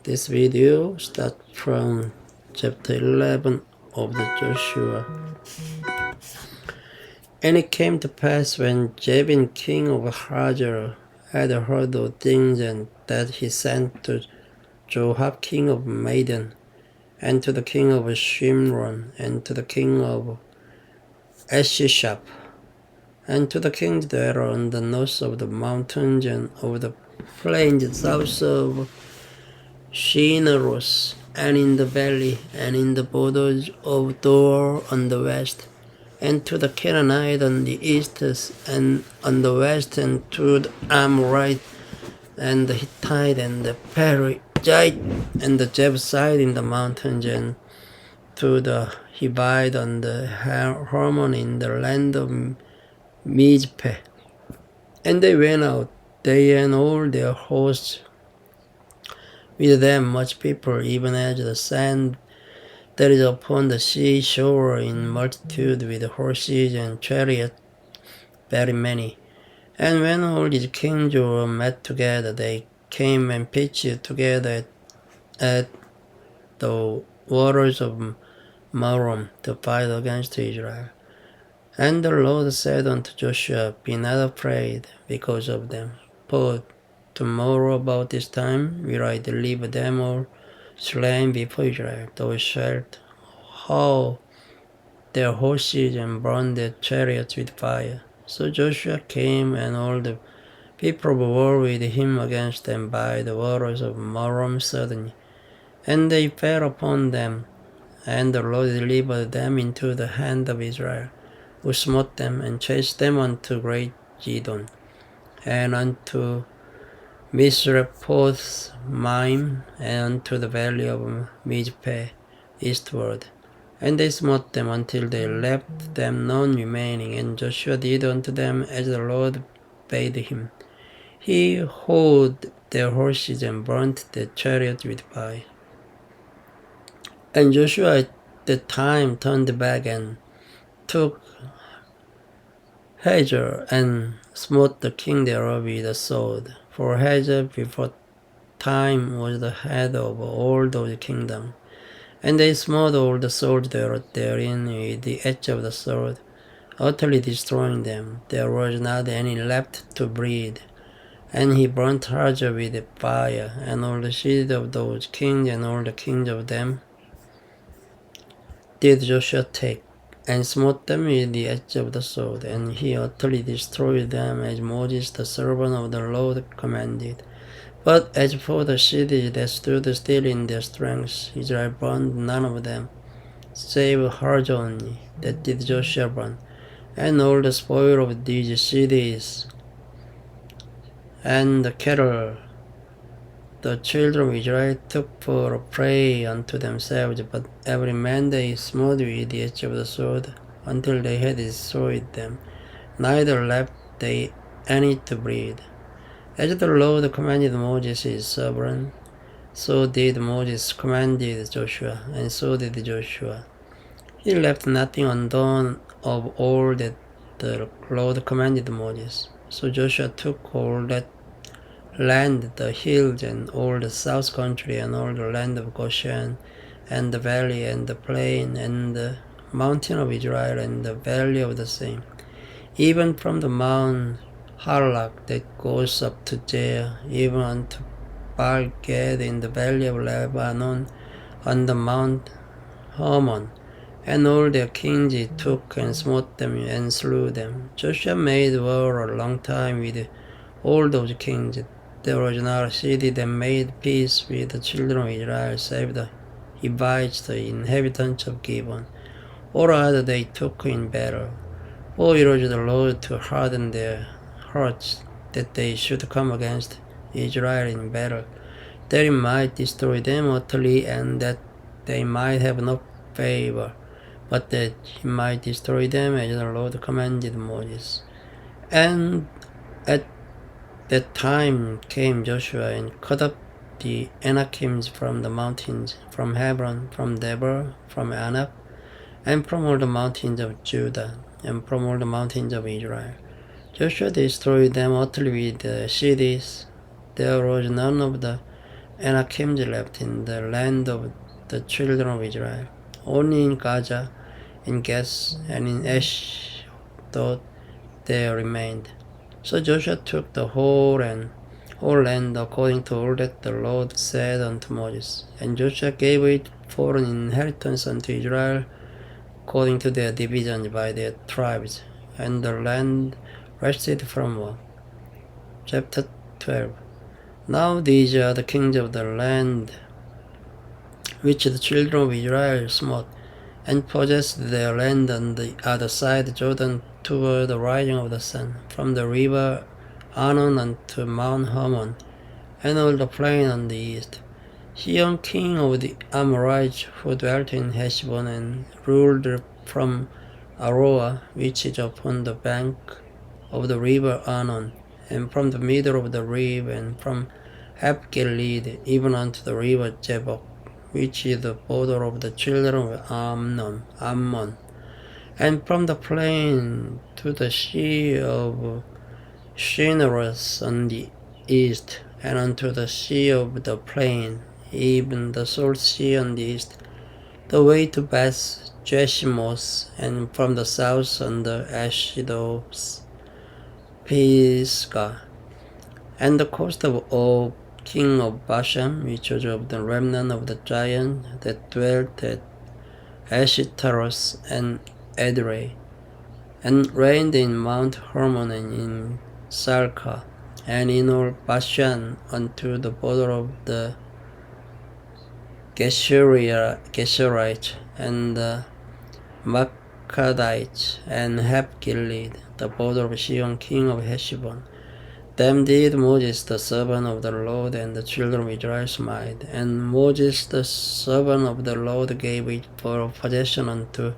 This video starts from chapter 11 of the Joshua. And it came to pass when Jabin king of Hajar had heard of things, and that he sent to Joab king of Midian, and to the king of Shimron, and to the king of Eshishap, and to the kings that are on the north of the mountains and of the plains south of Shineros, and in the valley, and in the borders of Dor on the west, and to the Canaanite on the east, and on the west, and to the Amorite, and the Hittite, and the Perizzite, and the Jebusite in the mountains, and to the Hivite on the Hermon in the land of Mizpeh. And they went out, they and all their hosts, with them much people, even as the sand that is upon the seashore in multitude, with horses and chariots very many. And when all these kings were met together, they came and pitched together at the waters of Merom to fight against Israel. And the Lord said unto Joshua, Be not afraid because of them, for tomorrow about this time will I deliver them all slain before Israel. Thou shalt haul their horses and burn their chariots with fire. So Joshua came, and all the people war with him against them by the waters of Merom suddenly. And they fell upon them, and the Lord delivered them into the hand of Israel, who smote them and chased them unto great Zidon, and unto Misrephoth Maim, and unto the valley of Mizpeh eastward. And they smote them until they left them none remaining. And Joshua did unto them as the Lord bade him. He hauled their horses and burnt their chariots with fire. And Joshua at that time turned back and took Hajar, and smote the king thereof with a sword. For Hajar before time was the head of all those kingdoms. And they smote all the souls therein with the edge of the sword, utterly destroying them. There was not any left to breathe. And he burnt Hajar with fire, and all the seed of those kings, and all the kings of them did Joshua take, and smote them with the edge of the sword. And he utterly destroyed them, as Moses the servant of the Lord commanded. But as for the cities that stood still in their strength, Israel burned none of them, save Hajar only, that did Joshua burn. And all the spoil of these cities, and the cattle, the children of Israel took for a prey unto themselves, but every man they smote with the edge of the sword, until they had destroyed them, neither left they any to breathe. As the Lord commanded Moses his servant, so did Moses commanded Joshua, and so did Joshua. He left nothing undone of all that the Lord commanded Moses. So Joshua took all that land, the hills, and all the south country, and all the land of Goshen, and the valley, and the plain, and the mountain of Israel, and the valley of the same, even from the Mount Harlak that goes up to Jair, even unto Baal-gad in the valley of Lebanon, on the Mount Hermon. And all their kings he took, and smote them, and slew them. Joshua made war a long time with all those kings. There was not a city that made peace with the children of Israel, save the Hivites, the inhabitants of Gibeon, or other they took in battle. For it was the Lord to harden their hearts, that they should come against Israel in battle, that he might destroy them utterly, and that they might have no favor, but that he might destroy them as the Lord commanded Moses. And at that time came Joshua, and cut up the Anakims from the mountains, from Hebron, from Debir, from Anak, and from all the mountains of Judah, and from all the mountains of Israel. Joshua destroyed them utterly with the cities. There was none of the Anakims left in the land of the children of Israel. Only in Gaza, in Gath, and in Ashdod there remained. So Joshua took the whole land according to all that the Lord said unto Moses. And Joshua gave it for an inheritance unto Israel according to their divisions by their tribes. And the land rested from war. Chapter 12. Now these are the kings of the land which the children of Israel smote, and possessed their land on the other side Jordan toward the rising of the sun, from the river Arnon unto Mount Hermon, and all the plain on the east. Sihon king of the Amorites, who dwelt in Heshbon, and ruled from Aroah, which is upon the bank of the river Arnon, and from the middle of the river, and from Gilead, even unto the river Jabbok, which is the border of the children of Ammon, and from the plain to the sea of Shineros on the east, and unto the sea of the plain, even the salt sea on the east, the way to Beth Jeshimoth, and from the south on the Ashdod's Pisgah, and the coast of Og, king of Bashan, which was of the remnant of the giants that dwelt at Ashtaroth and Edrei, and reigned in Mount Hermon and in Salca, and in all Bashan unto the border of the Geshurites and the Makadites, and Gilead, the border of Sihon king of Heshbon. Them did Moses the servant of the Lord and the children of Israel smite, and Moses the servant of the Lord gave it for possession unto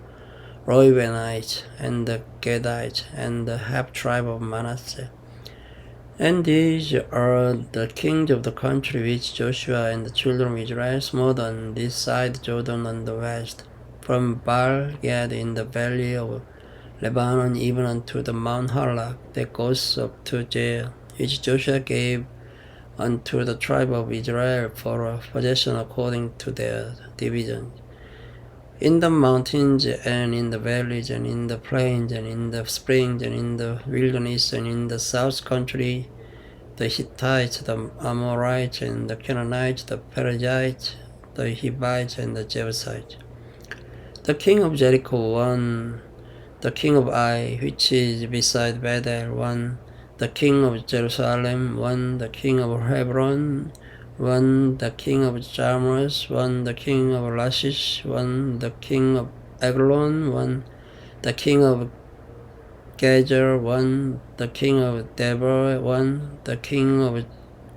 Reubenites and the Gadites and the half tribe of Manasseh. And these are the kings of the country which Joshua and the children of Israel smote on this side Jordan on the west, from Baal-Gad in the valley of Lebanon even unto the Mount Halak that goes up to Jair, which Joshua gave unto the tribe of Israel for a possession according to their divisions. In the mountains and in the valleys and in the plains and in the springs and in the wilderness and in the south country, the Hittites, the Amorites and the Canaanites, the Perizzites, the Hivites and the Jebusites. The king of Jericho won, the king of Ai, which is beside Bethel, won, the king of Jerusalem, won, the king of Hebron, won, the king of Jarmuth, won, the king of Lachish, won, the king of Eglon, won, the king of Gezer, won, the king of Deborah, won, the king of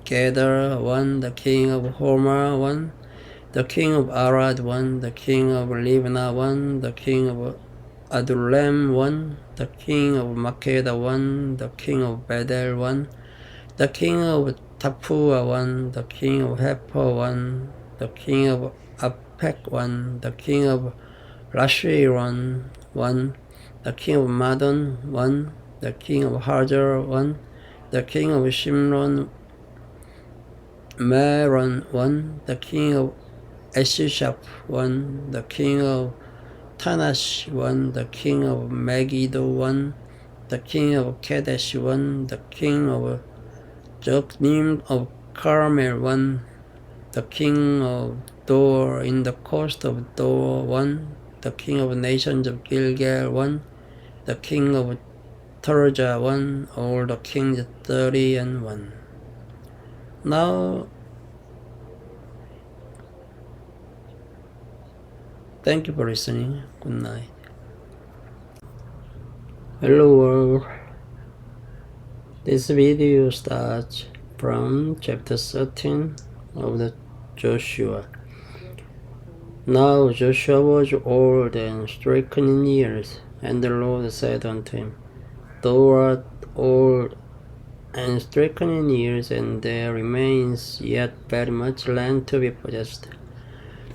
Gedar, won, the king of Hormah, won, the king of Arad, won, the king of Libnah, won, the king of Adullam, won, the king of Makeda, won, the king of Bethel, won, the king of Tapua, won, the king of Hepher, won, the king of Apek, won, the king of Lashiron, won, the king of Madon, won, the king of Hajar, won, the king of Shimron, Meron, won, the king of Eshishap, won, the king of Tanash, won, the king of Megiddo, won, the king of Kadesh, won, the king of Joknim of Carmel, won, the king of Dor in the coast of Dor, won, the king of nations of Gilgal, won, the king of Tirzah, won, all the kings 30 Now, thank you for listening. Good night. Hello world. This video starts from chapter 13 of the Joshua. Now Joshua was old and stricken in years, and the Lord said unto him, Thou art old and stricken in years, and there remains yet very much land to be possessed.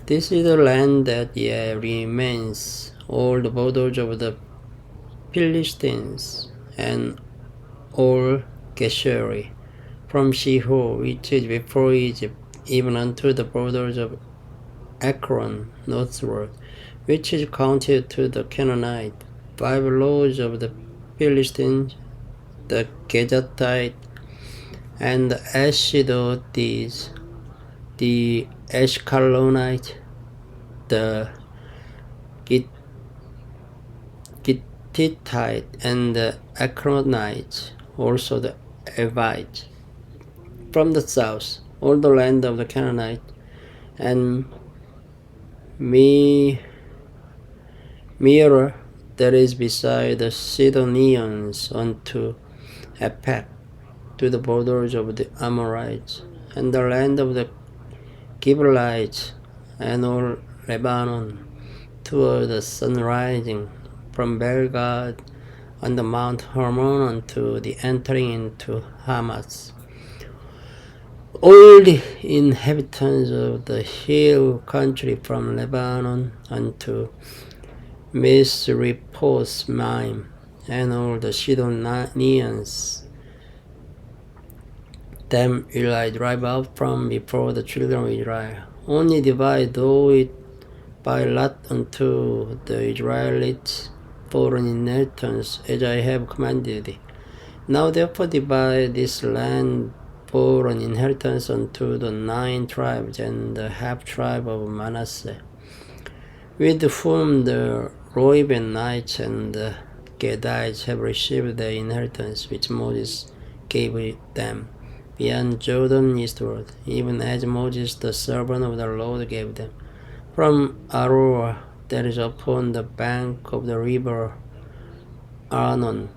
This is the land that yet remains, all the borders of the Philistines, and all Geshuri, from Shihor, which is before Egypt, even unto the borders of Ekron northward, which is counted to the Canaanite, 5 lords of the Philistines, the Gezatite, and the Ashdodite, the Ashkelonite, the Gittite, and the Ekronite, also the Evite. From the south, all the land of the Canaanite, and Meara that is beside the Sidonians unto Aphek, to the borders of the Amorites, and the land of the Gibeonites, and all Lebanon, toward the sun rising, from Belgad on the Mount Hermon unto the entering into Hamath. All the inhabitants of the hill country from Lebanon unto Misrephoth-maim, and all the Sidonians, them will I drive out from before the children of Israel. Only divide thou it by lot unto the Israelites for an inheritance, as I have commanded thee. Now therefore divide this land for an inheritance unto the 9 tribes and the half tribe of Manasseh, with whom the Reubenites and the Gadites have received their inheritance, which Moses gave them, beyond Jordan eastward, even as Moses the servant of the Lord gave them, from Aroer that is upon the bank of the river Arnon,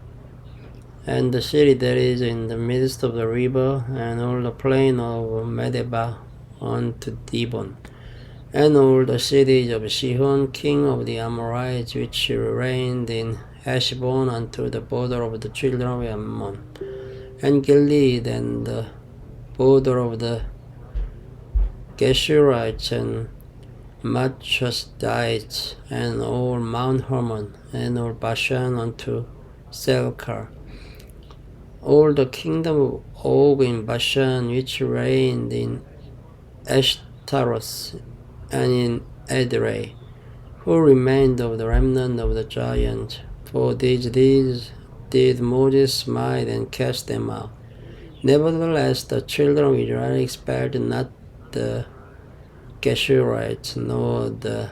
and the city that is in the midst of the river, and all the plain of Medeba unto Dibon, and all the cities of Sihon king of the Amorites, which reigned in Heshbon unto the border of the children of Ammon, and Gilead, and the border of the Geshurites, and Machosites, and all Mount Hermon, and all Bashan unto Selkar, all the kingdom of Og in Bashan, which reigned in Ashtaroth and in Edrei, who remained of the remnant of the giants. For these deeds did Moses smite and cast them out. Nevertheless, the children of Israel expelled not the Geshurites nor the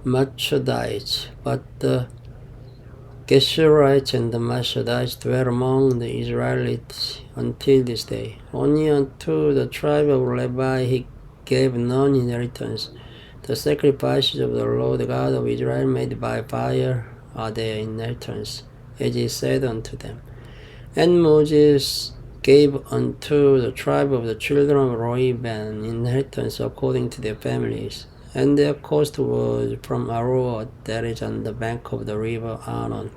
Machodites, but the Geshurites and the Machodites dwell among the Israelites until this day. Only unto the tribe of Levi he gave none inheritance. The sacrifices of the Lord God of Israel made by fire are their inheritance, as he said unto them. And Moses gave unto the tribe of the children of Reuben inheritance according to their families, and their coast was from Aroer that is on the bank of the river Arnon,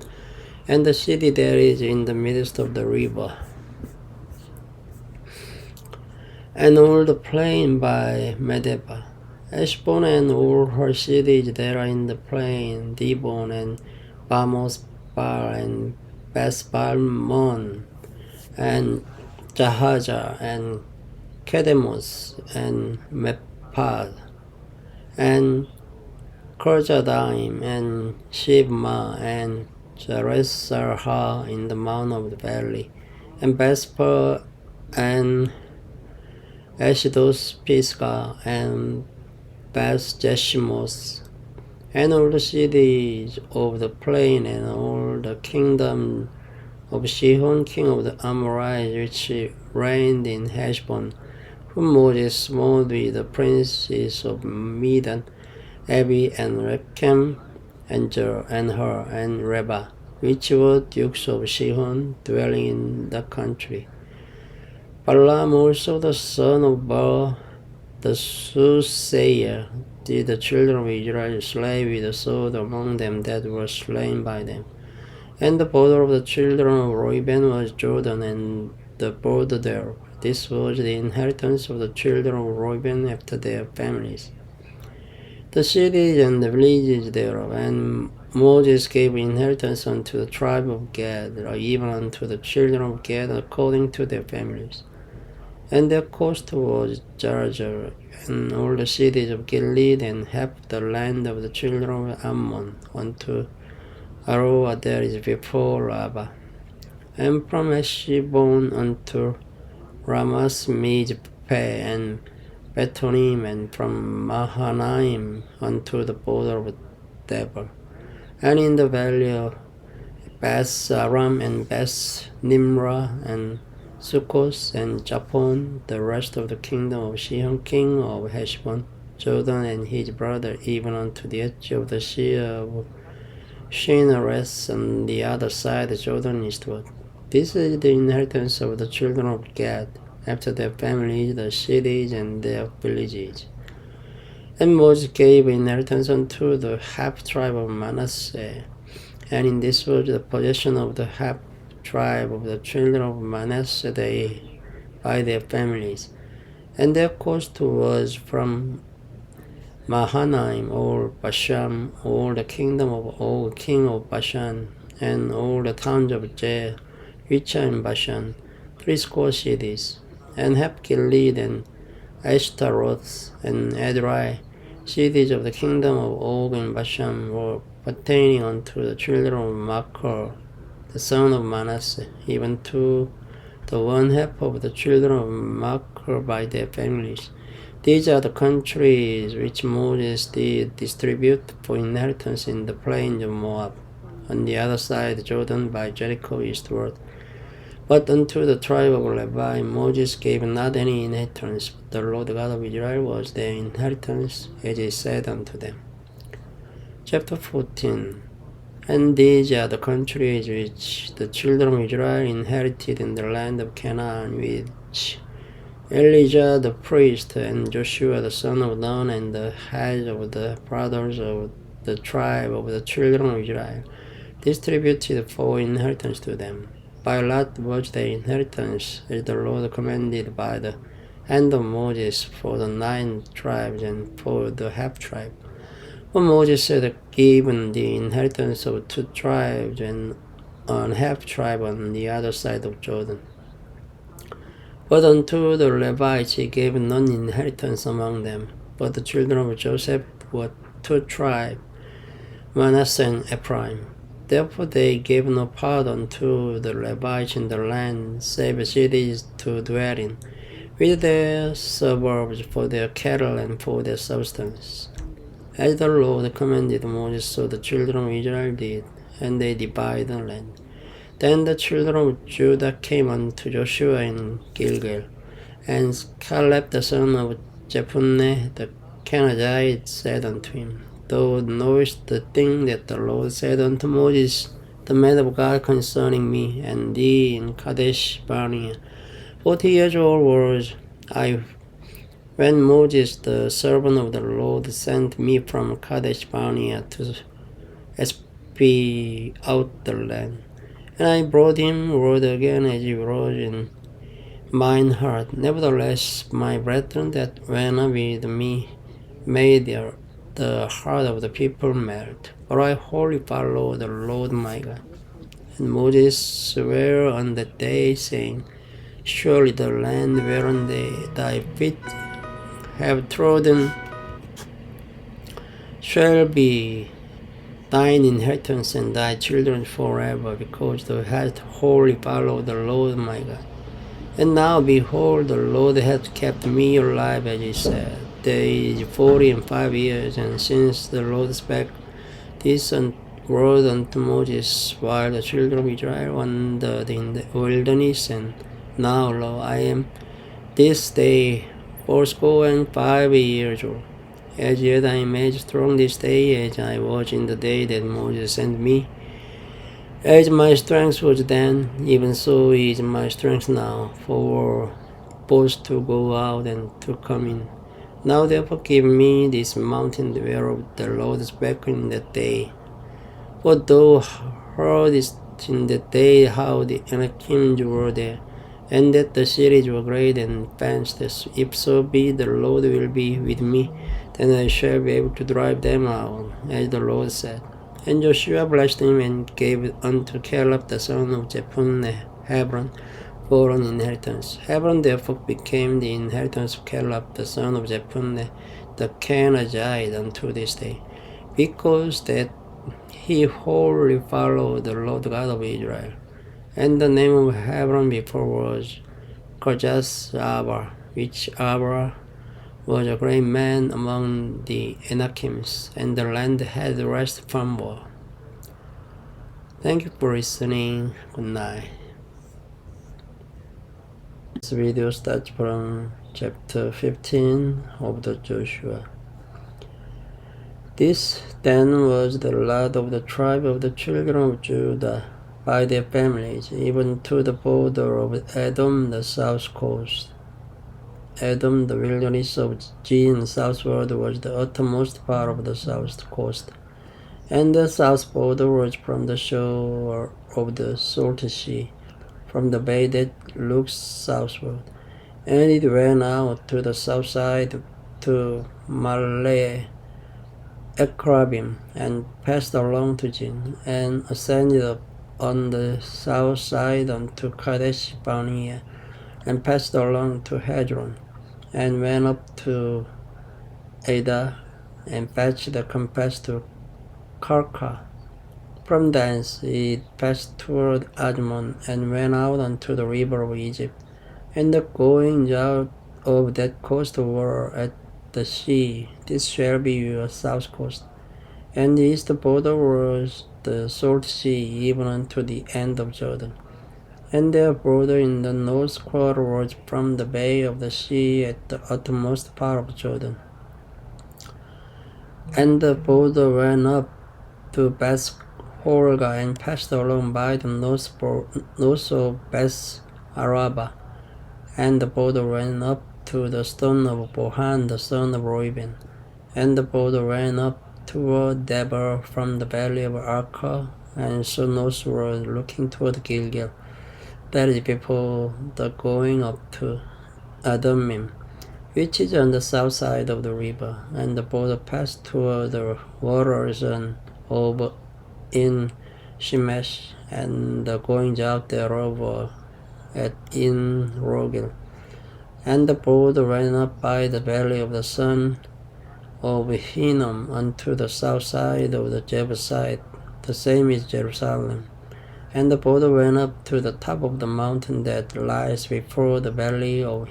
and the city that is in the midst of the river, and all the plain by Medeba, Heshbon and all her cities that are in the plain, Dibon and Bamoth-bar and Beth-balmon, and Jahaza and Kedemoth and Mephad, and Kirjadaim and Shibma and Jerusalem in the mount of the valley, and Bethper and Ashdod Pisgah and Beth Jeshimoth, and all the cities of the plain, and all the kingdom of Sihon king of the Amorites, which reigned in Heshbon, whom Moses smote with the princes of Midian, Abi and Rechem, and Jer, and Hur, and Reba, which were dukes of Sihon, dwelling in the country. Balaam also the son of Beor, the soothsayer, did the children of Israel slay with the sword among them that were slain by them. And the border of the children of Reuben was Jordan, and the border thereof. This was the inheritance of the children of Reuben after their families, the cities and the villages thereof. And Moses gave inheritance unto the tribe of Gad, even unto the children of Gad according to their families. And their coast was Jarjar, and all the cities of Gilead, and half the land of the children of Ammon, unto Aroah there is before Rabbah. And from Heshbon unto Ramas Mizpeh, and Betonim, and from Mahanaim unto the border of Debir, and in the valley of Beth Aram, and Beth Nimrah, and Sukkos, and Japon, the rest of the kingdom of Sihon king of Heshbon, Jordan and his brother, even unto the edge of the sea of Shinareth on the other side of Jordan eastward. This is the inheritance of the children of Gad, after their families, the cities and their villages. And Moses gave inheritance unto the half tribe of Manasseh, and in this was the possession of the half tribe of the children of Manasseh by their families. And their coast was from Mahanaim, all Bashan, all the kingdom of Og, king of Bashan, and all the towns of Jer, which are in Bashan, 80 cities, and half Gilead, and Ashtaroth, and Edrei, cities of the kingdom of Og and Bashan, were pertaining unto the children of Machir, the son of Manasseh, even to the one half of the children of Machir by their families. These are the countries which Moses did distribute for inheritance in the plains of Moab, on the other side of Jordan by Jericho eastward. But unto the tribe of Levi Moses gave not any inheritance, but the Lord God of Israel was their inheritance, as he said unto them. Chapter 14. And these are the countries which the children of Israel inherited in the land of Canaan, which Elijah the priest, and Joshua the son of Nun, and the heads of the brothers of the tribe of the children of Israel, distributed for inheritance to them. By lot was their inheritance, as the Lord commanded by the hand of Moses, for the 9 tribes and for the half tribe. But Moses had given the inheritance of 2 tribes and an half tribe on the other side of Jordan. But unto the Levites he gave none inheritance among them, but the children of Joseph were 2 tribes, Manasseh and Ephraim. Therefore they gave no part unto the Levites in the land, save cities to dwell in, with their suburbs for their cattle and for their substance. As the Lord commanded Moses, so the children of Israel did, and they divided the land. Then the children of Judah came unto Joshua in Gilgal, and Caleb the son of Jephunneh the Kenizzite said unto him, Thou knowest the thing that the Lord said unto Moses, the man of God, concerning me and thee in Kadesh Barnea. 40 years old was I when Moses, the servant of the Lord, sent me from Kadesh Barnea to espy out the land. And I brought him word again as he wrote in mine heart. Nevertheless, my brethren that went with me made the heart of the people melt. But I wholly follow the Lord my God. And Moses sware on that day, saying, Surely the land whereon thy feet have trodden shall be thine inheritance and thy children forever, because thou hast wholly followed the Lord my God. And now, behold, the Lord hath kept me alive, as he said. There is 45 years, and since the Lord spake this word unto Moses, while the children of Israel wandered in the wilderness, and now, lo, I am this day 85 years old. As yet I am as strong this day as I was in the day that Moses sent me. As my strength was then, even so is my strength now, for both to go out and to come in. Now therefore give me this mountain whereof the Lord spake in that day. For thou heardest in that day how the Anakims were there, and that the cities were great and fenced. If so be the Lord will be with me, then I shall be able to drive them out, as the Lord said. And Joshua blessed him, and gave unto Caleb the son of Jephunneh Hebron, for an inheritance. Hebron therefore became the inheritance of Caleb, the son of Jephunneh, the Kenizzite, unto this day, because that he wholly followed the Lord God of Israel. And the name of Hebron before was Kirjath-arba, which Arba was a great man among the Anakims, and the land had rest from war. Thank you for listening. Good night. This video starts from chapter 15 of the Joshua. This then was the lot of the tribe of the children of Judah by their families, even to the border of Edom, the south coast. Edom, the wilderness of Zin southward, was the uttermost part of the south coast, and the south border was from the shore of the Salt Sea, from the bay that looks southward, and it went out to the south side to Malay Akrabim, and passed along to Zin, and ascended up on the south side unto Kadesh Barnea, and passed along to Hezron, and went up to Ada, and fetched the compass to Karka. From thence it passed toward Admon, and went out unto the river of Egypt, and the goings out of that coast were at the sea. This shall be your south coast. And the east border was the Salt Sea, even unto the end of Jordan. And their border in the north quarter was from the bay of the sea at the uttermost part of Jordan. And the border went up to Beth Horga, and passed along by the north of Beth Araba. And the border went up to the stone of Bohan, the son of Reuben. And the border went up toward Deborah from the valley of Arka, and so northward, looking toward Gilgal. That is before the going up to Adumim, which is on the south side of the river. And the border passed toward the waters of in Shemesh, and the goings out thereof were at in Rogel. And the border ran up by the valley of the son of Hinnom unto the south side of the Jebusite, the same is Jerusalem. And the border went up to the top of the mountain that lies before the valley of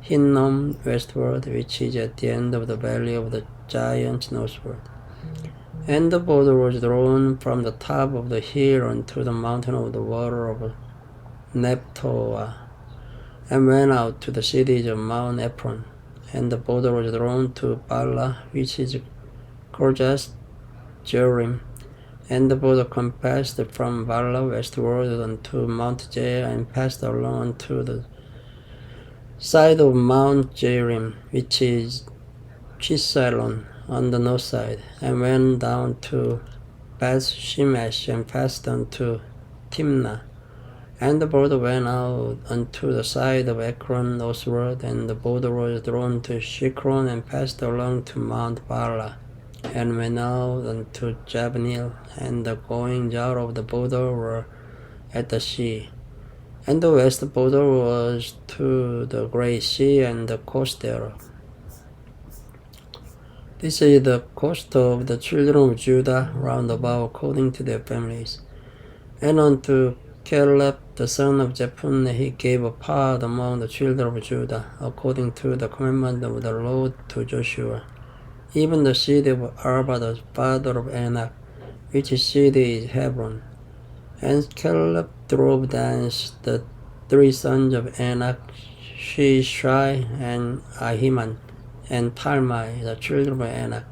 Hinnom westward, which is at the end of the valley of the giants northward. And the border was drawn from the top of the hill unto the mountain of the water of Nephtoah, and went out to the cities of Mount Ephron. And the border was drawn to Bala, which is Kirjath Jearim. And the border compassed from Bala westward unto Mount Jair, and passed along unto the side of Mount Jearim, which is Chisalon, on the north side, and went down to Beth Shemesh, and passed unto Timnah. And the border went out unto the side of Ekron northward, and the border was drawn to Shikron, and passed along to Mount Bala, and went out unto Jabneel. And the goings out of the border were at the sea. And the west border was to the great sea, and the coast thereof. This is the coast of the children of Judah round about according to their families. And unto Caleb the son of Jephunneh he gave a part among the children of Judah, according to the commandment of the Lord to Joshua, even the seed of Arba the father of Anak, which seed is Hebron. And Caleb drove thence the 3 sons of Anak, Shishai, and Ahiman, and Talmai, the children of Anak.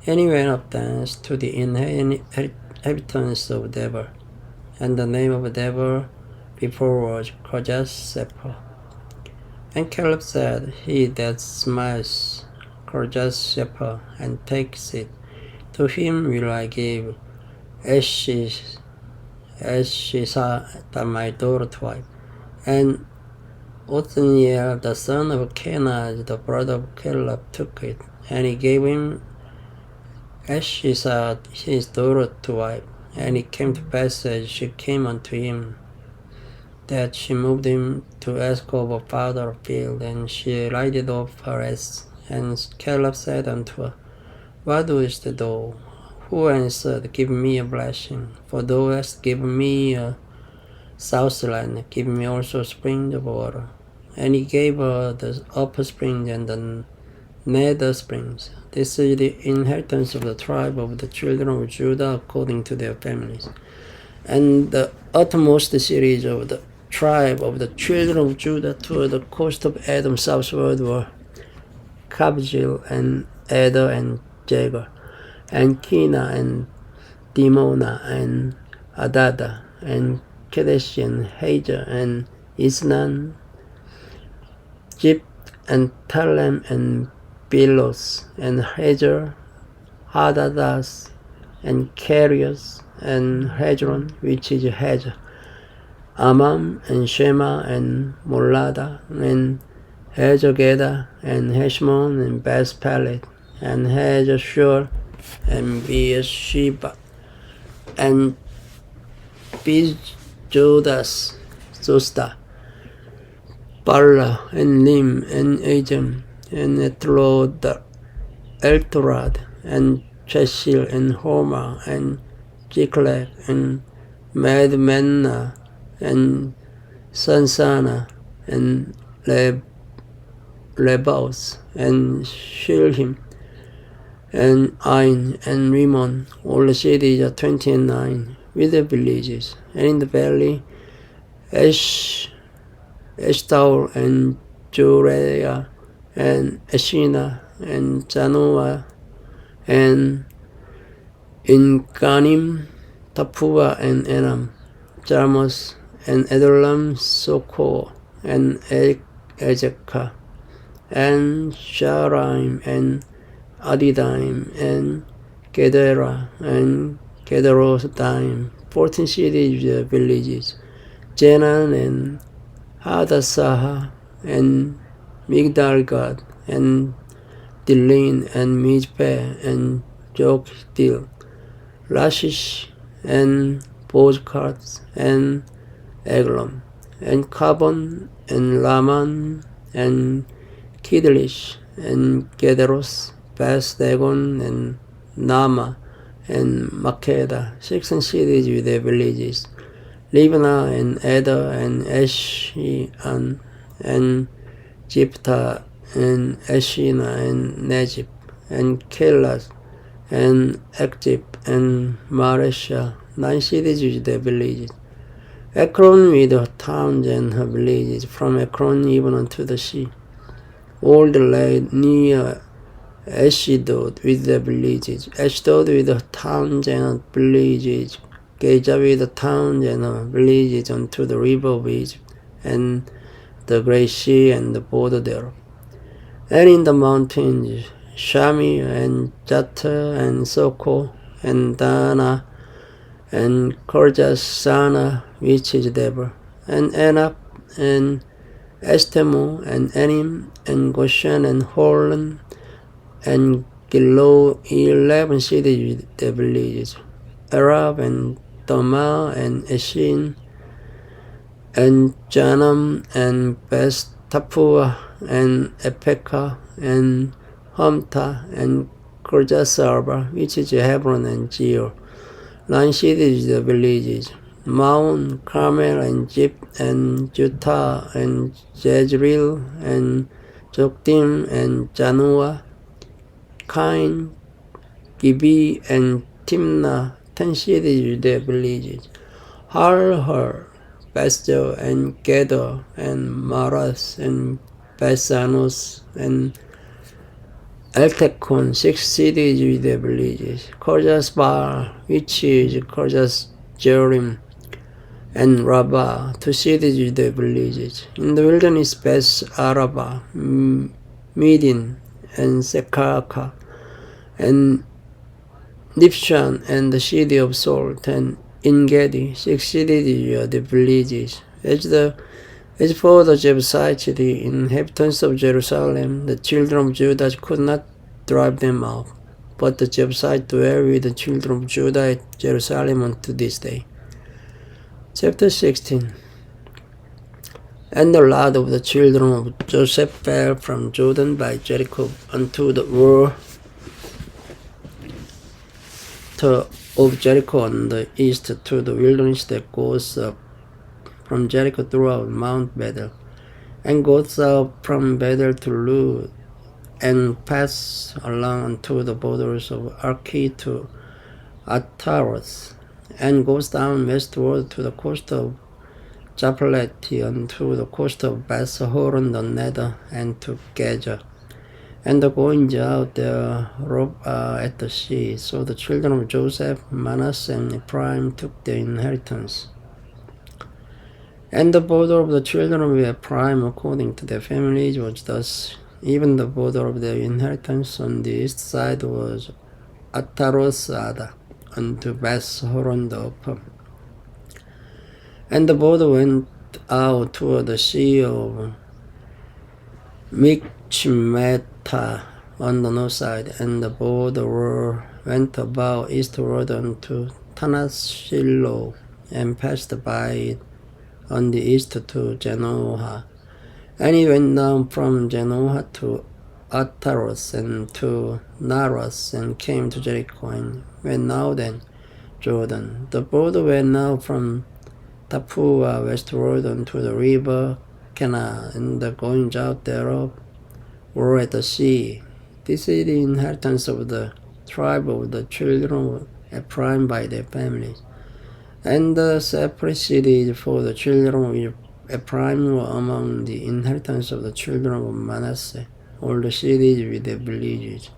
And he went up thence to the inhabitants of Deber. And the name of Deber before was Kirjath-sepher. And Caleb said, He that smites Kirjath-sepher and takes it, to him will I give Eshisa, my daughter, to wife. And Othniel, the son of Kenaz, the brother of Caleb, took it, and he gave him Eshisa, his daughter, to wife. And it came to pass as she came unto him, that she moved him to ask of a farther field, and she lighted off her ass, and Caleb said unto her, What doest thou? Who answered, Give me a blessing, for thou hast given me a southland, give me also springs of water. And he gave her the upper springs and the nether springs. This is the inheritance of the tribe of the children of Judah according to their families. And the uttermost cities of the tribe of the children of Judah toward the coast of Edom southward were Kabzeel and Eder and Jagur, and Kina and Dimona and Adada and Kadesh and Hajar and Isnan, Jip and Talem and Bilos and Hajar, Hadadas and Karios and Hezron, which is Hajar, Amam and Shema and Molada and Hezogeda and Heshmon and Beth Pelet and Hezashur and Beersheba and Jodas, Zosta, Bala and Lim and Ajam and Eltorad and Cheshil and Homa and Jiklag and Madmenna and Sansana and Lebos and Shilhim and Ain and Rimmon. All the cities are 29 with their villages, and in the valley Eshtaol and Jureah and Eshina and Zanoah and Inganim, Tapua and Enam, Jarmus and Edolam, Soko and Ezekah and Sharaim and Adidaim and Gedera and Gederodaim, 14 cities with villages, Jenan and Hadassah and Migdalgad and Dilin and Mizpeh and Jokdil, Lashish and Bozkat and Eglon and Kabon and Laman and Kidlish and Gederos, Beth Dagon and Nama and Makeda, 16 cities with their villages, Libna and Eder and Eshian and Jipta and Eshina and Nejib and Kelas and Ekjib and Maresha, 9 cities with their villages, Ekron with her towns and her villages, from Ekron even unto the sea, all the land near Ashdod with the villages, Ashdod with the towns and her villages, Gaza with the towns and her villages unto the river of Egypt, and the great sea and the border thereof. And in the mountains, Shami and Jata and Soko and Dana and Korjasana, which is Deborah, and Anab and Estemo and Enim and Goshen and Holon and Gilo, 11 cities with their villages, Arab and Dama and Eshin and Janam and Beth Tapua and Epeka and Hamta and Korjasarba, which is Hebron and Geo, 9 cities with their villages, Mount Carmel and Jip and Jutah and Jezreel and Joktim and Janoah, Kain, Gibi and Timnah, 10 cities with their villages, Harhar, Bestel and Gedor and Maras and Besanos and Eltekon, 6 cities with their villages, Korjas Bar, which is Korjas Jerim, and Rabbah, 2 cities with their villages. In the wilderness, Beth Araba, Midin, and Sekaka, and Nibshan, and the city of Salt, and Engedi, 6 cities with the villages. As for the Jebusites, the inhabitants of Jerusalem, the children of Judah could not drive them out, but the Jebusites dwell with the children of Judah at Jerusalem unto this day. Chapter 16. And the lot of the children of Joseph fell from Jordan by Jericho unto the wall of Jericho on the east to the wilderness that goes up from Jericho throughout Mount Bethel, and goes up from Bethel to Luz, and pass along unto the borders of Arki to Ataros, and goes down westward to the coast of Japhleti unto the coast of Beth-horon the nether, and to Gaza. And the goings out thereof are at the sea. So the children of Joseph, Manasseh, and Ephraim took their inheritance. And the border of the children of Ephraim according to their families was thus. Even the border of their inheritance on the east side was Atarosada unto Beth-horon the upper. And the border went out toward the sea of Michmeta on the north side, and the border went about eastward unto Tanashilo, and passed by it on the east to Genoa. And he went down from Genoa to Ataros and to Naros, and came to Jericho, and went out then Jordan. The border went now from Tapua westward unto the river Cana, and the goings out thereof were at the sea. This is the inheritance of the tribe of the children of Ephraim by their families. And the separate cities for the children of Ephraim were among the inheritance of the children of Manasseh, all the cities with their villages.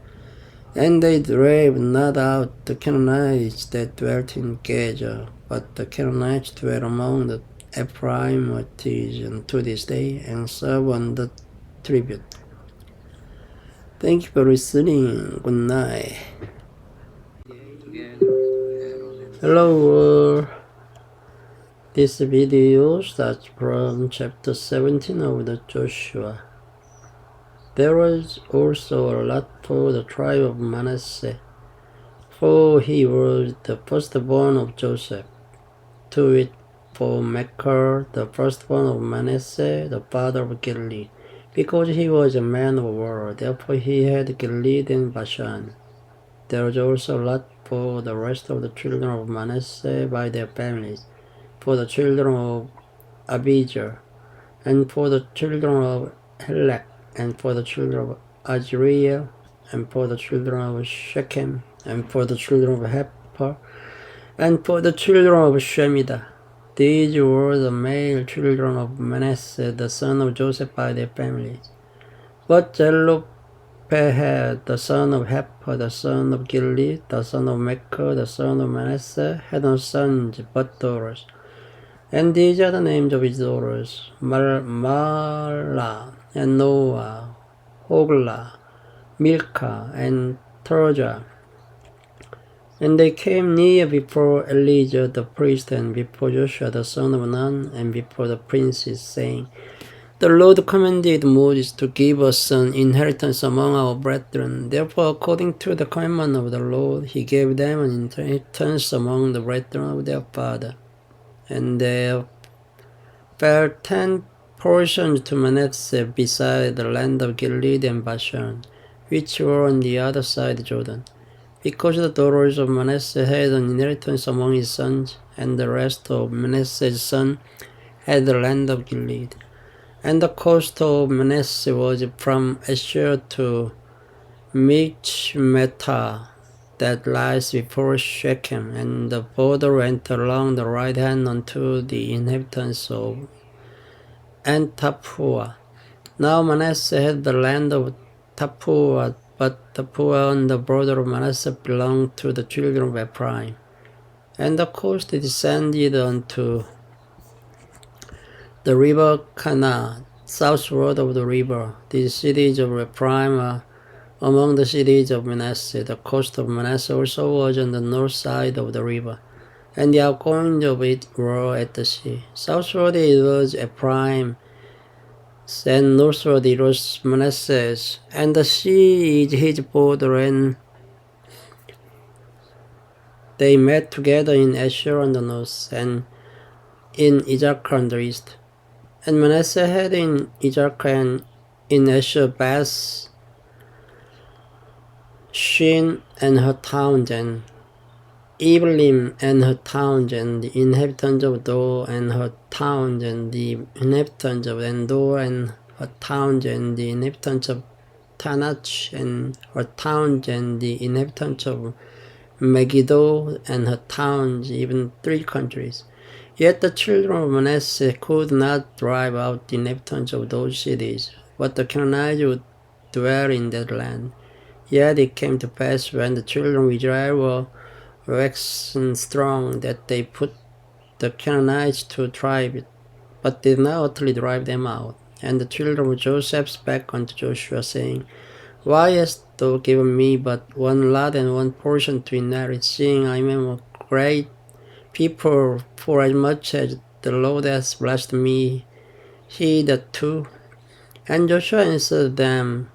And they drave not out the Canaanites that dwelt in Gaza, but the Canaanites dwell among the Ephraimites unto this day, and serve on the tribute. Thank you for listening. Good night. Hello world. This video starts from chapter 17 of the Joshua. There was also a lot for the tribe of Manasseh, for he was the firstborn of Joseph, to it for Makar, the firstborn of Manasseh, the father of Gilead, because he was a man of war. Therefore he had Gilead and Bashan. There was also a lot for the rest of the children of Manasseh by their families, for the children of Abijah, and for the children of Helek, and for the children of Azriel, and for the children of Shechem, and for the children of Hephah, and for the children of Shemidah. These were the male children of Manasseh, the son of Joseph by their families. But Zelophehad, the son of Hephah, the son of Gilead, the son of Makar, the son of Manasseh, had no sons but daughters. And these are the names of his daughters: Mahlah, and Noah, Hoglah, Milcah, and Tirzah. And they came near before Elijah the priest, and before Joshua the son of Nun, and before the princes, saying, The Lord commanded Moses to give us an inheritance among our brethren. Therefore, according to the commandment of the Lord, he gave them an inheritance among the brethren of their father. And there fell 10 portions to Manasseh beside the land of Gilead and Bashan, which were on the other side of Jordan, because the daughters of Manasseh had an inheritance among his sons, and the rest of Manasseh's sons had the land of Gilead. And the coast of Manasseh was from Asher to Michmetah, that lies before Shechem, and the border went along the right hand unto the inhabitants of Tapua. Now Manasseh had the land of Tapua, but Tapua on the border of Manasseh belonged to the children of Ephraim. And the coast descended unto the river Cana, southward of the river. These cities of Ephraim are among the cities of Manasseh. The coast of Manasseh also was on the north side of the river, and the outgoings of it were at the sea. Southward it was Ephraim, and northward it was Manasseh's, and the sea is his border, and they met together in Asher on the north, and in Issachar on the east. And Manasseh had in Ijaka and in Asher Beth, Shin and her towns, and Ebelim and her towns, and the inhabitants of Dor and her towns, and the inhabitants of Endor and her towns, and the inhabitants of Tanach and her towns, and the inhabitants of Megiddo and her towns, even 3 countries. Yet the children of Manasseh could not drive out the inhabitants of those cities, but the Canaanites would dwell in that land. Yet it came to pass when the children of Israel were waxen strong that they put the Canaanites to tribe it, but did not utterly drive them out. And the children of Joseph spake unto Joshua, saying, Why hast thou given me but one lot and one portion to inherit, seeing I am a great people, for as much as the Lord has blessed me hitherto? And Joshua answered them,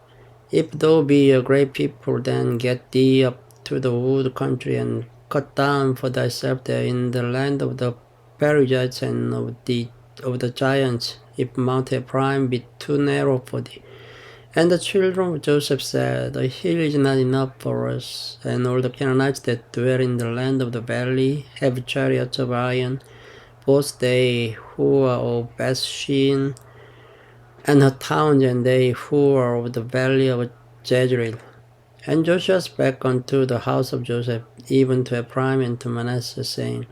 If thou be a great people, then get thee up to the wood country, and cut down for thyself there in the land of the Perizzites and of the giants, if Mount Ephraim be too narrow for thee. And the children of Joseph said, The hill is not enough for us, and all the Canaanites that dwell in the land of the valley have chariots of iron, both they who are of Bethshean and her towns, and they who are of the valley of Jezreel. And Joshua spake unto the house of Joseph, even to Ephraim and to Manasseh, saying,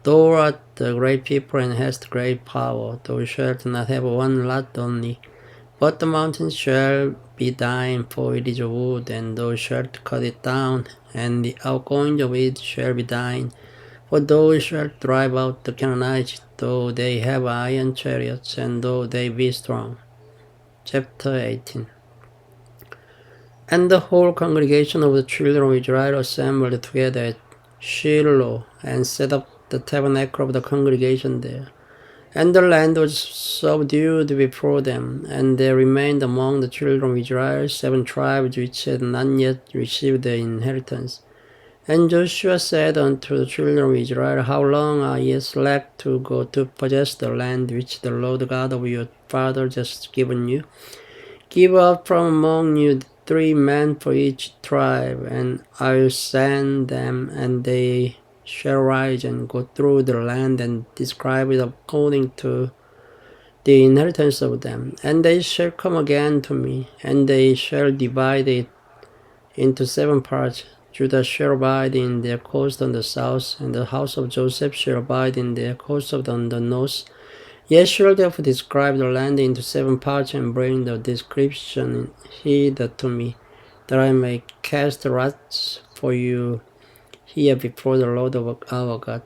Thou art a great people, and hast great power. Thou shalt not have one lot only, but the mountains shall be thine, for it is wood, and thou shalt cut it down, and the outgoing of it shall be thine. For thou shalt drive out the Canaanites, though they have iron chariots, and though they be strong. Chapter 18. And the whole congregation of the children of Israel assembled together at Shiloh, and set up the tabernacle of the congregation there. And the land was subdued before them, and there remained among the children of Israel 7 tribes which had not yet received their inheritance. And Joshua said unto the children of Israel, How long are ye slack to go to possess the land which the Lord God of your fathers has given you? Give up from among you 3 men for each tribe, and I will send them, and they shall rise and go through the land and describe it according to the inheritance of them. And they shall come again to me, and they shall divide it into 7 parts. Judah shall abide in their coast on the south, and the house of Joseph shall abide in their coast on the north. Ye shall therefore describe the land into 7 parts, and bring the description hither to me, that I may cast lots for you here before the Lord of our God.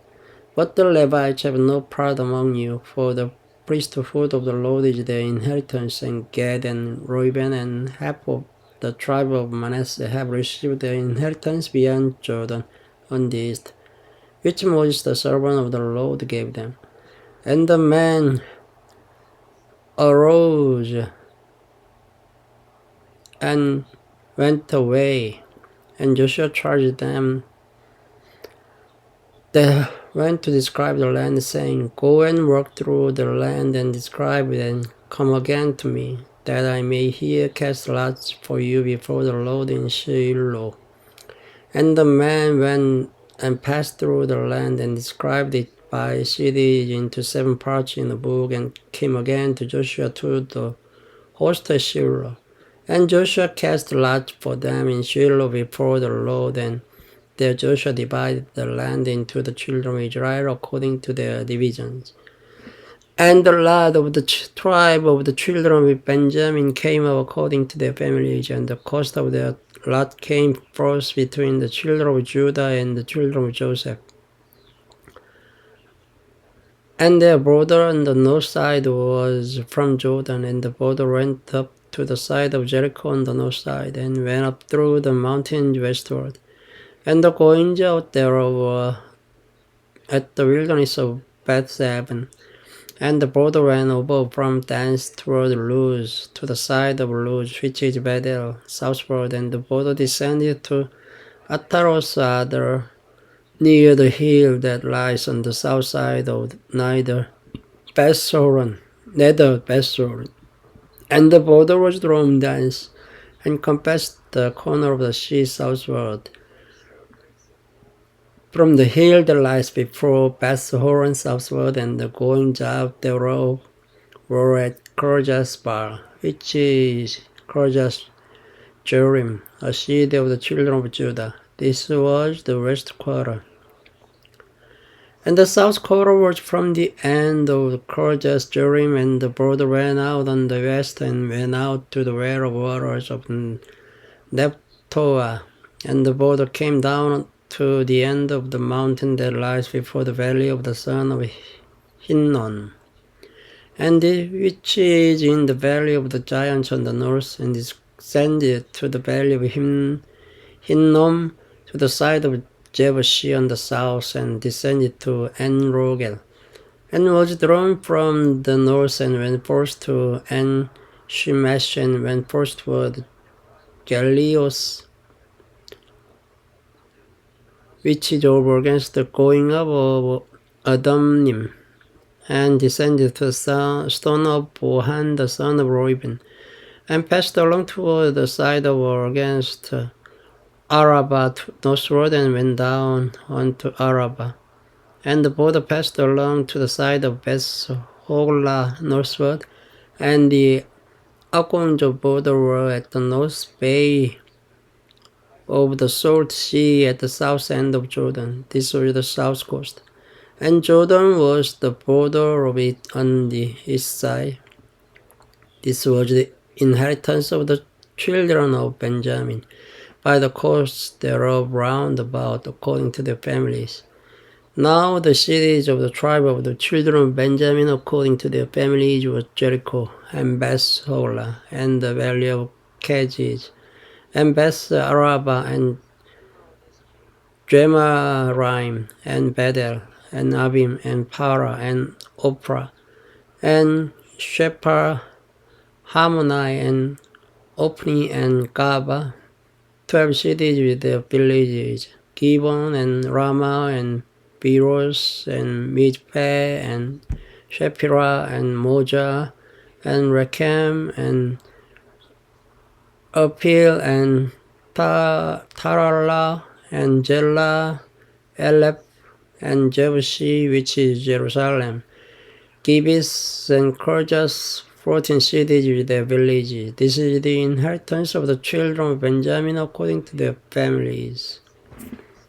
But the Levites have no part among you, for the priesthood of the Lord is their inheritance, and Gad and Reuben and half of the tribe of Manasseh have received their inheritance beyond Jordan on the east, which Moses the servant of the Lord gave them. And the man arose and went away, and Joshua charged them that went to describe the land, saying, Go and walk through the land and describe it, and come again to me, that I may here cast lots for you before the Lord in Shiloh. And the man went and passed through the land and described it by cities into 7 parts in the book, and came again to Joshua to the host at Shiloh. And Joshua cast lots for them in Shiloh before the Lord, and there Joshua divided the land into the children of Israel according to their divisions. And the lot of the tribe of the children of Benjamin came up according to their families, and the cost of their lot came first between the children of Judah and the children of Joseph. And their border on the north side was from Jordan, and the border went up to the side of Jericho on the north side, and went up through the mountains westward. And the goings out thereof were at the wilderness of Beth-Aven. And the border ran over from thence toward Luz, to the side of Luz, which is Bethel, southward, and the border descended to Ataros Adar, near the hill that lies on the south side of neither Bethhoron leather vessel, and the border was drawn thence, and compassed the corner of the sea southward. From the hill that lies before Beth Horon southward, and the goings out thereof were at Korja's bar, which is Korja's Jerim, a city of the children of Judah. This was the west quarter. And the south quarter was from the end of Korja's Jerim, and the border ran out on the west and went out to the well of waters of Nephtoah, and the border came down to the end of the mountain that lies before the valley of the son of Hinnon, and which is in the valley of the giants on the north, and descended to the valley of Hinnom, to the side of Jebusi on the south, and descended to En-Rogel, and was drawn from the north, and went forth to En-Shemesh, and went forth toward Galios, which is over against the going up of Adamnim, and descended to the stone of Bohan, the son of Reuben, and passed along toward the side of against Arabah northward, and went down unto Arabah. And the border passed along to the side of Beth Hoglah northward, and the outgoings of border were at the north bay of the Salt Sea at the south end of Jordan. This was the south coast. And Jordan was the border of it on the east side. This was the inheritance of the children of Benjamin, by the coasts thereof round about, according to their families. Now the cities of the tribe of the children of Benjamin, according to their families, was Jericho, and Beth Hoglah, and the valley of Keziz, and Beth Arabah, and Gemaraim, and Bethel, and Abim, and Para, and Ophrah, and Shephar, Hamonai, and Ophni, and Gaba, 12 cities with their villages, Gibeon, and Ramah, and Beeros, and Mizpeh, and Shephirah, and Moja, and Rechem, and Apil, and Tarala, and Jela, Eleph, and Jebusi, which is Jerusalem, Gibeis, and Korjas, 14 cities with their villages. This is the inheritance of the children of Benjamin according to their families.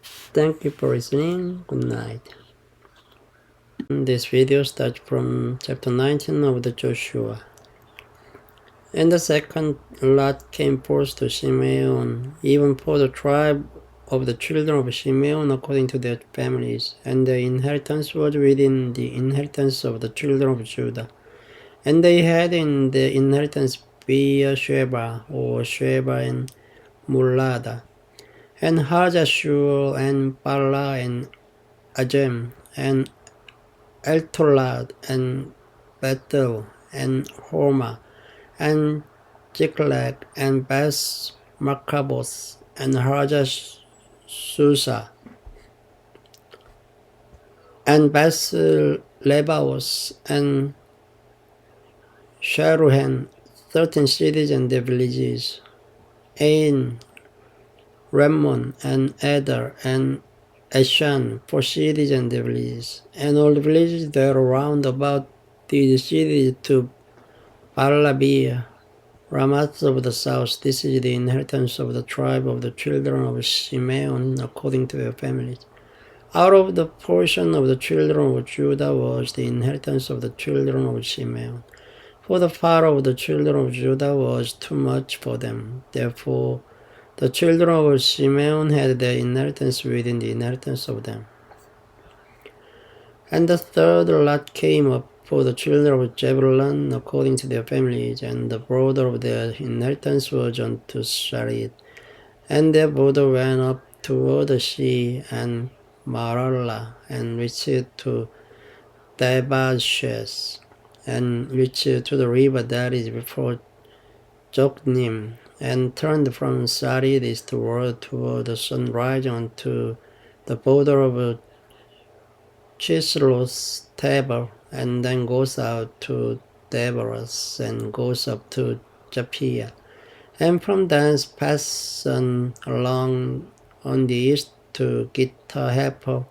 Thank you for listening. Good night. This video starts from chapter 19 of the Joshua. And the second lot came forth to Simeon, even for the tribe of the children of Simeon according to their families. And the inheritance was within the inheritance of the children of Judah. And they had in the inheritance Beersheba, or Sheba, and Mulada, and Hajashur, and Bala, and Ajem, and Eltolad, and Bethel, and Hormah, and Ziklag, and Beth Markaboth, and Susa, and Beth Lebaoth, and Sharuhen, 13 cities and their villages, Ain, Rammon, and Adar, and Ashan, 4 cities and their villages, and all the villages there round about these cities to Baalabia, Ramath of the south. This is the inheritance of the tribe of the children of Simeon according to their families. Out of the portion of the children of Judah was the inheritance of the children of Simeon. For the part of the children of Judah was too much for them. Therefore, the children of Simeon had their inheritance within the inheritance of them. And the third lot came up for the children of Zebulun according to their families, and the border of their inheritance was unto Sharid. And their border went up toward the sea, and Maralah, and reached to Debashes, and reached to the river that is before Joknim, and turned from Sarid eastward toward the sunrise unto the border of Chisloth Tabor, and then goes out to Deborahs and goes up to Japhia, and from thence passes on along on the east to Gittahepo,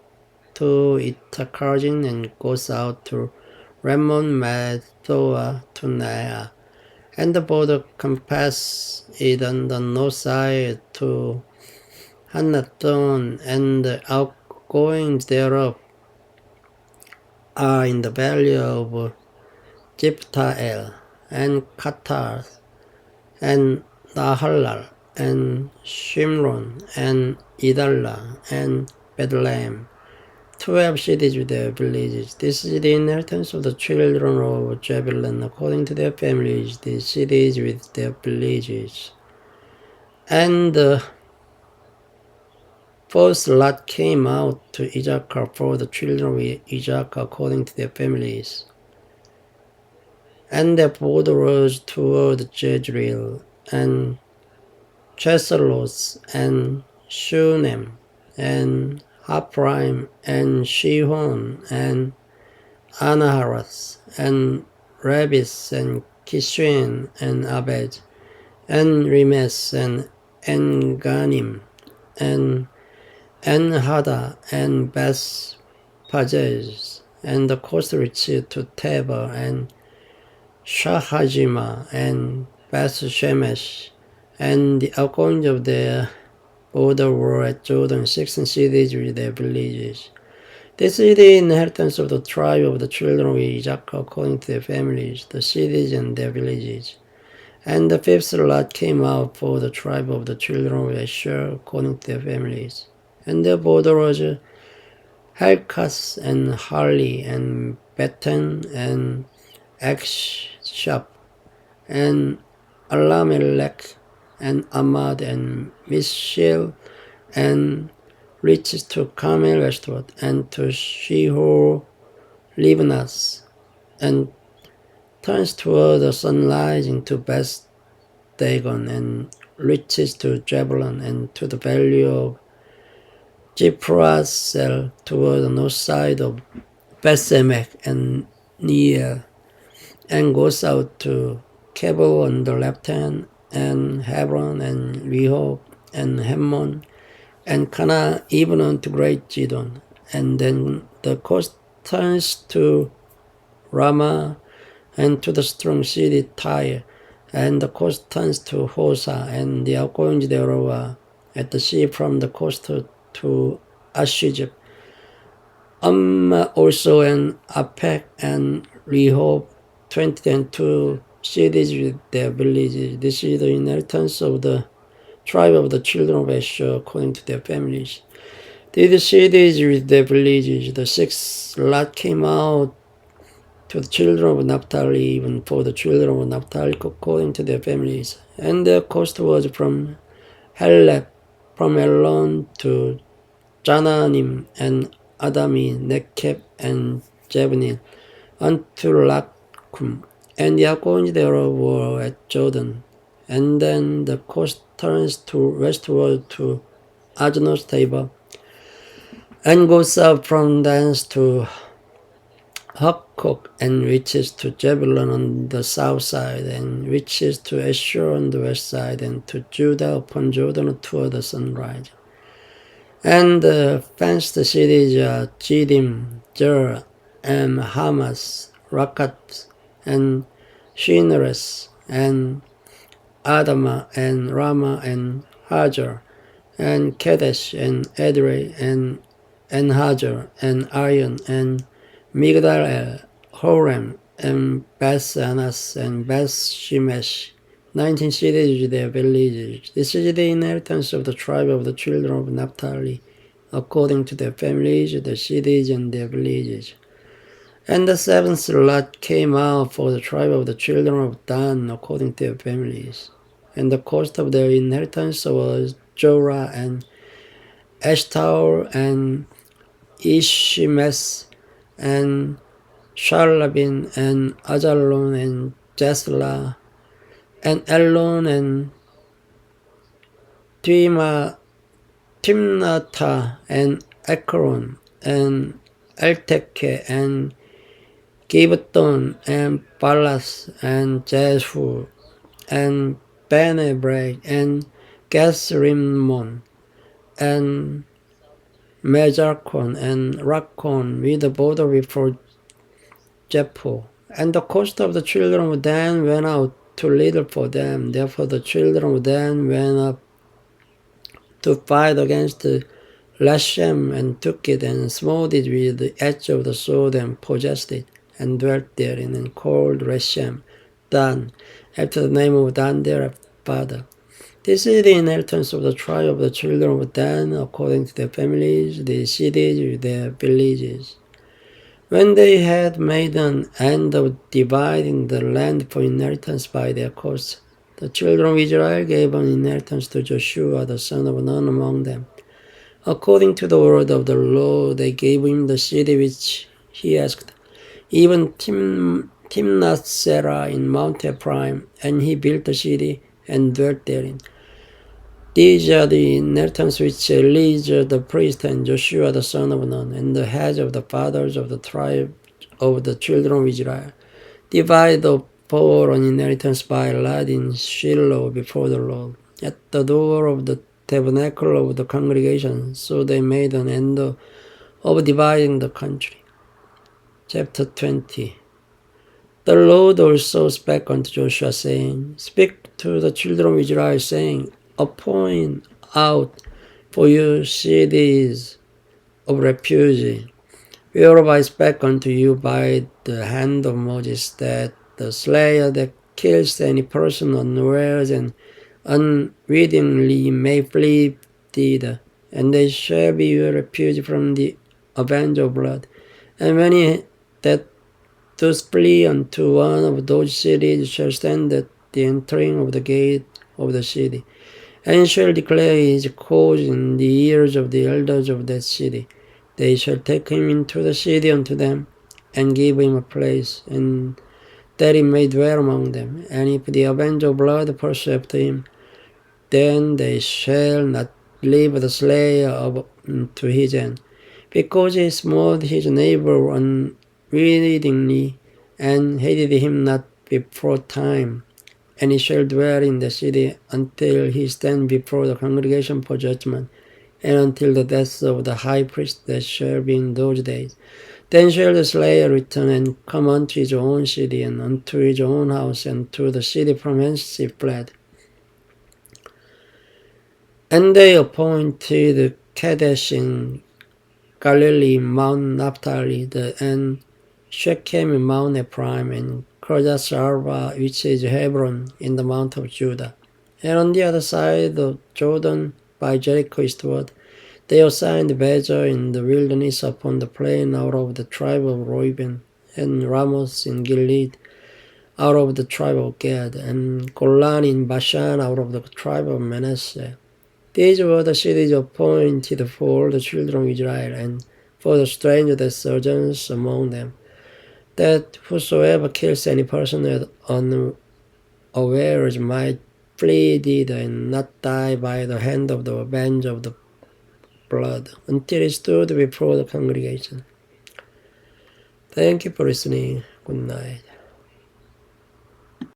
to Itakharjin, and goes out to Ramon Methoa to Nea, and the border compasses it on the north side to Hanaton, and the outgoings thereof are in the valley of Jiptael, and Qatar, and Nahalal, and Shimron, and Idallah, and Bethlehem, 12 cities with their villages. This is the inheritance of the children of Zebulun according to their families, the cities with their villages. And the first lot came out to Issachar for the children of Issachar according to their families. And their border was toward Jezreel, and Chesalos, and Shunem, and Haphraim, and Shihon, and Anaharas, and Rabis, and Kishin, and Abed, and Rimes, and Enganim, and Enhada, and Beth Pazez, and the coast reached to Tabor, and Shahajima, and Beth Shemesh, and the outgoings of their border were at Jordan, 16 cities with their villages. This is the inheritance of the tribe of the children of Issachar according to their families, the cities and their villages. And the fifth lot came out for the tribe of the children of Asher according to their families. And their border was Helkas, and Harli, and Beten, and Akshap, and Alamelech, and Amad, and Mishel, and reaches to Carmel westward, and to Shihor Libnas, and turns toward the sunrise into Beth Dagon, and reaches to Jebulun, and to the valley of Jiprasel toward the north side of Bethsemek and Neiel, and goes out to Kebel on the left hand, and Hebron, and Rehob, and Hemmon, and Cana, even unto Great Zidon. And then the coast turns to Ramah, and to the strong city Tyre, and the coast turns to Hosa, and the outgoings thereof are at the sea from the coast to Ashijab. Also, and Apek, and Rehob, 22 cities with their villages. This is the inheritance of the tribe of the children of Asher according to their families. These cities with their villages. The sixth lot came out to the children of Naphtali, even for the children of Naphtali according to their families. And their coast was from Helep, from Elon to Jananim, and Adami, Nekeb, and Jebnil, unto Lakum, and the outgoings thereof were at Jordan. And then the coast turns to westward to Ajnos Tabor, and goes up from thence to Hukkok, and reaches to Jebulun on the south side, and reaches to Asher on the west side, and to Judah upon Jordan toward the sunrise. And the fenced cities are Jidim, Zer, and Hamas, Rakat, and Shineres, and Adama, and Rama, and Hajar, and Kadesh, and Edrei, and Hajar, and Arion, and Migdal El, Horem, and Beth Anas, and Beth Shemesh, 19 cities with their villages. This is the inheritance of the tribe of the children of Naphtali, according to their families, the cities and their villages. And the seventh lot came out for the tribe of the children of Dan, according to their families. And the coast of their inheritance was Jorah, and Eshtaol, and Ishimes, and Shalabin, and Ajalon, and Jesla, and Elon, and Timnatha, and Ekron, and Elteke, and Gibeton, and Balas, and Jeshua, and Benebreg, and Gesrimon, and Mejarkon, and Rakkon, with the border before Jeppo. And the coast of the children of Dan went out too little for them. Therefore the children of Dan went up to fight against Lashem, and took it, and smote it with the edge of the sword, and possessed it, and dwelt therein, and called Reshem Dan, after the name of Dan their father. This is the inheritance of the tribe of the children of Dan, according to their families, the cities with their villages. When they had made an end of dividing the land for inheritance by their coasts, the children of Israel gave an inheritance to Joshua the son of Nun among them. According to the word of the Lord, they gave him the city which he asked, even Timnath-serah in Mount Ephraim, and he built the city and dwelt therein. These are the inheritance which Elijah the priest and Joshua the son of Nun, and the heads of the fathers of the tribe of the children of Israel, divided the poor an inheritance by lot in Shiloh before the Lord, at the door of the tabernacle of the congregation. So they made an end of dividing the country. Chapter 20. The Lord also spake unto Joshua, saying, Speak to the children of Israel, saying, Appoint out for you cities of refuge, whereof I spake unto you by the hand of Moses, that the slayer that kills any person unawares and unwittingly may flee thither, and they shall be your refuge from the avenger of blood. And when he that does flee unto one of those cities shall stand at the entering of the gate of the city, and shall declare his cause in the ears of the elders of that city. They shall take him into the city unto them, and give him a place, and that he may dwell among them. And if the avenger of blood pursue after him, then they shall not leave the slayer to his end, because he smote his neighbor unwittingly, and hated him not before time. And he shall dwell in the city until he stand before the congregation for judgment, and until the death of the high priest that shall be in those days. Then shall the slayer return and come unto his own city, and unto his own house, and to the city from whence he fled. And they appointed Kadesh in Galilee, Mount Naphtali, and Shechem in Mount Ephraim, and Kirjath Arba, which is Hebron, in the mount of Judah. And on the other side of Jordan, by Jericho eastward, they assigned Bezer in the wilderness upon the plain out of the tribe of Reuben, and Ramoth in Gilead out of the tribe of Gad, and Golan in Bashan out of the tribe of Manasseh. These were the cities appointed for the children of Israel, and for the stranger that sojourns among them, that whosoever kills any person at unawares might flee thither, and not die by the hand of the avenger of the blood, until he stood before the congregation. Thank you for listening. Good night.